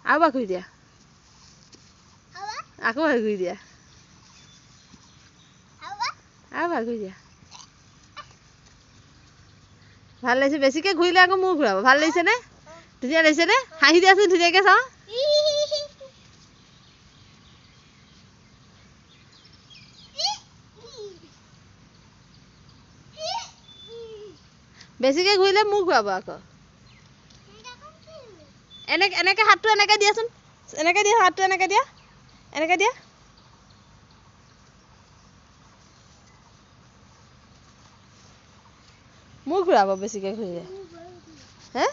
আৰু বাৰ কৰি দিয়া আকৌ বাৰ কৰি দিয়া আৰু বাৰ কৰি দিয়া ভাল লাগিছে বেছিকৈ ঘূৰিলে আকৌ মূৰ ঘূৰাব ভাল লাগিছেনে ধুনীয়া লাগিছেনে হাঁহি দিয়াচোন ধুনীয়াকৈ চাওঁ বেছিকৈ ঘূৰিলে মূৰ ঘূৰাব আকৌ এনেকৈ হাতটো এনেকৈ দিয়াচোন এনেকৈ দিয়া হাতটো এনেকৈ দিয়া এনেকৈ দিয়া মূৰ ঘূৰাব বেছিকৈ ঘূৰিলে হে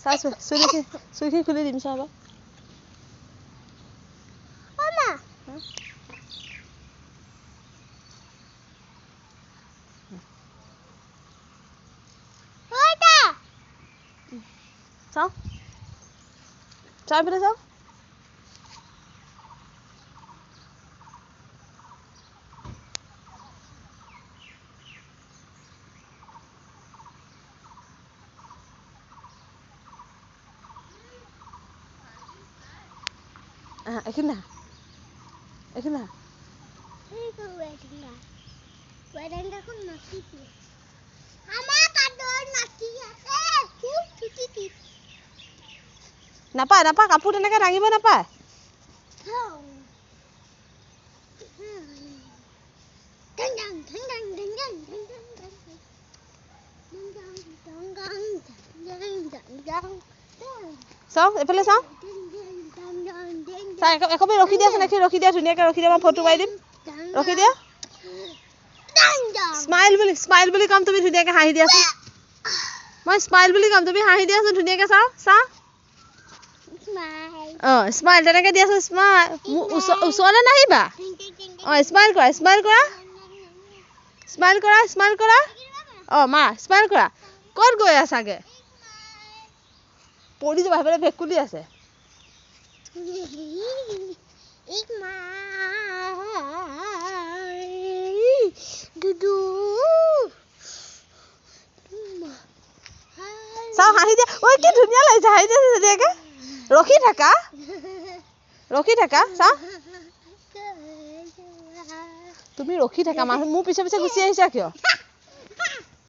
চাইছোঁ চুইখিনি খুলি দিম চাব চাওঁ চাই পেলাই চাওঁ এইখিনি না এইখিনি না নাপায় নাপায় কাপোৰ তেনেকৈ দাঙিব নাপায় চাওঁ এইফালে চাওঁ একবি ৰখি দিয়াচোন ৰখি দিয়া ধুনীয়াকৈ ৰখি দিয়া মই ফটো মাৰি দিম ৰখি দিয়া স্মাইল বুলি ক'ম তুমি ধুনীয়াকৈ হাঁহি দিয়াচোন মই স্মাইল বুলি ক'ম তুমি হাঁহি দিয়াচোন ধুনীয়াকৈ চাওঁ চাওঁ অঁ স্মাইল তেনেকৈ দিয়াচোন স্মাইল ওচৰলৈ নাহিবা অঁ স্মাইল কৰা স্মাইল কৰা স্মাইল কৰা স্মাইল কৰা অঁ মা স্মাইল কৰা ক'ত গৈ আছাগৈ পৰি যাবা সেইফালে ভেকুলী আছে চাওঁ হাঁহি দিয়া ঐ কি ধুনীয়া লাগিছে হাঁহি দিয়া ধুনীয়াকৈ ৰখি থাকা চাওঁ তুমি ৰখি থাকা মানুহ মোৰ পিছে পিছে গুচি আহিছা কিয়